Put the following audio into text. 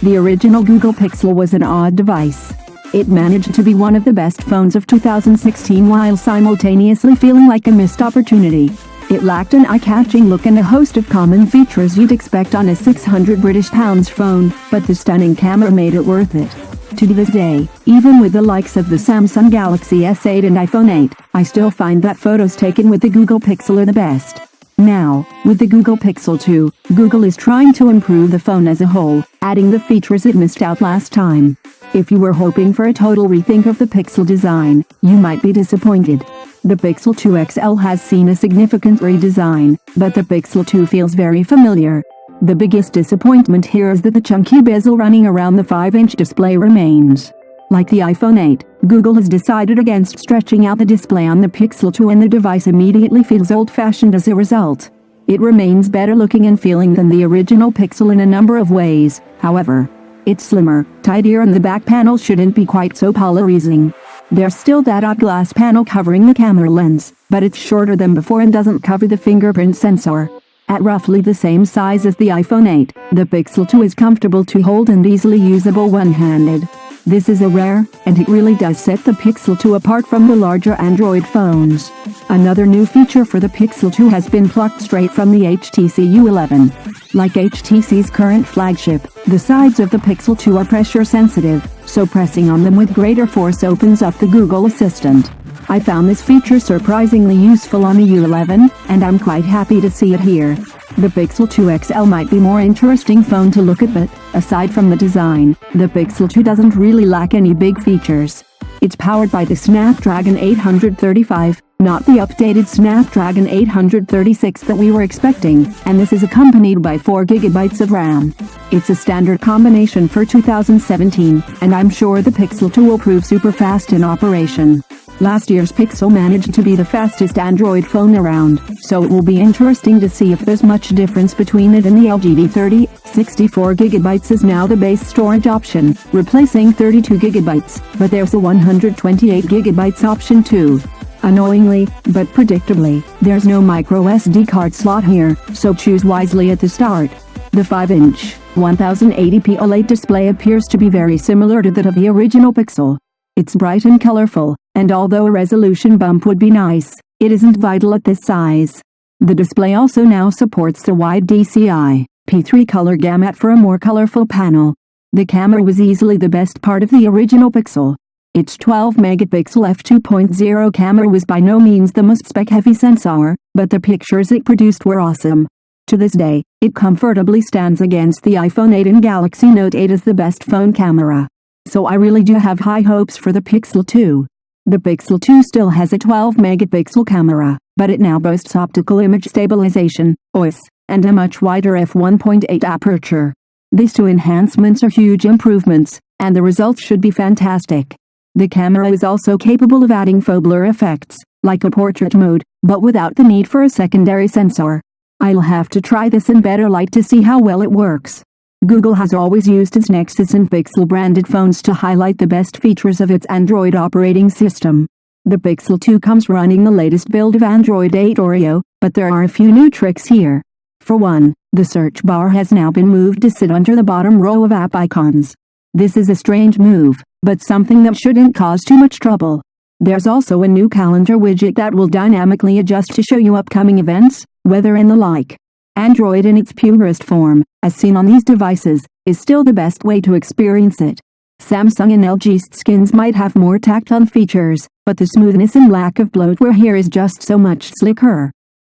The original Google Pixel was an odd device. It managed to be one of the best phones of 2016 while simultaneously feeling like a missed opportunity. It lacked an eye-catching look and a host of common features you'd expect on a £600 phone, but the stunning camera made it worth it. To this day, even with the likes of the Samsung Galaxy S8 and iPhone 8, I still find that photos taken with the Google Pixel are the best. Now, with the Google Pixel 2, Google is trying to improve the phone as a whole, adding the features it missed out last time. If you were hoping for a total rethink of the Pixel design, you might be disappointed. The Pixel 2 XL has seen a significant redesign, but the Pixel 2 feels very familiar. The biggest disappointment here is that the chunky bezel running around the 5-inch display remains. Like the iPhone 8, Google has decided against stretching out the display on the Pixel 2 and the device immediately feels old-fashioned as a result. It remains better looking and feeling than the original Pixel in a number of ways, however. It's slimmer, tidier and the back panel shouldn't be quite so polarizing. There's still that odd glass panel covering the camera lens, but it's shorter than before and doesn't cover the fingerprint sensor. At roughly the same size as the iPhone 8, the Pixel 2 is comfortable to hold and easily usable one-handed. This is a rare, and it really does set the Pixel 2 apart from the larger Android phones. Another new feature for the Pixel 2 has been plucked straight from the HTC U11. Like HTC's current flagship, the sides of the Pixel 2 are pressure sensitive, so pressing on them with greater force opens up the Google Assistant. I found this feature surprisingly useful on the U11, and I'm quite happy to see it here. The Pixel 2 XL might be more interesting phone to look at, but, aside from the design, the Pixel 2 doesn't really lack any big features. It's powered by the Snapdragon 835, not the updated Snapdragon 836 that we were expecting, and this is accompanied by 4GB of RAM. It's a standard combination for 2017, and I'm sure the Pixel 2 will prove super fast in operation. Last year's Pixel managed to be the fastest Android phone around, so it will be interesting to see if there's much difference between it and the LG V30. 64GB is now the base storage option, replacing 32GB, but there's a 128GB option too. Annoyingly, but predictably, there's no microSD card slot here, so choose wisely at the start. The 5-inch, 1080p OLED display appears to be very similar to that of the original Pixel. It's bright and colorful, and although a resolution bump would be nice, it isn't vital at this size. The display also now supports the wide DCI-P3 color gamut for a more colorful panel. The camera was easily the best part of the original Pixel. Its 12-megapixel f2.0 camera was by no means the most spec-heavy sensor, but the pictures it produced were awesome. To this day, it comfortably stands against the iPhone 8 and Galaxy Note 8 as the best phone camera. So I really do have high hopes for the Pixel 2. The Pixel 2 still has a 12-megapixel camera, but it now boasts optical image stabilization, OIS, and a much wider f1.8 aperture. These two enhancements are huge improvements, and the results should be fantastic. The camera is also capable of adding faux blur effects, like a portrait mode, but without the need for a secondary sensor. I'll have to try this in better light to see how well it works. Google has always used its Nexus and Pixel branded phones to highlight the best features of its Android operating system. The Pixel 2 comes running the latest build of Android 8 Oreo, but there are a few new tricks here. For one, the search bar has now been moved to sit under the bottom row of app icons. This is a strange move, but something that shouldn't cause too much trouble. There's also a new calendar widget that will dynamically adjust to show you upcoming events, weather and the like. Android in its purest form, as seen on these devices, is still the best way to experience it. Samsung and LG skins might have more tactile features, but the smoothness and lack of bloatware here is just so much slicker.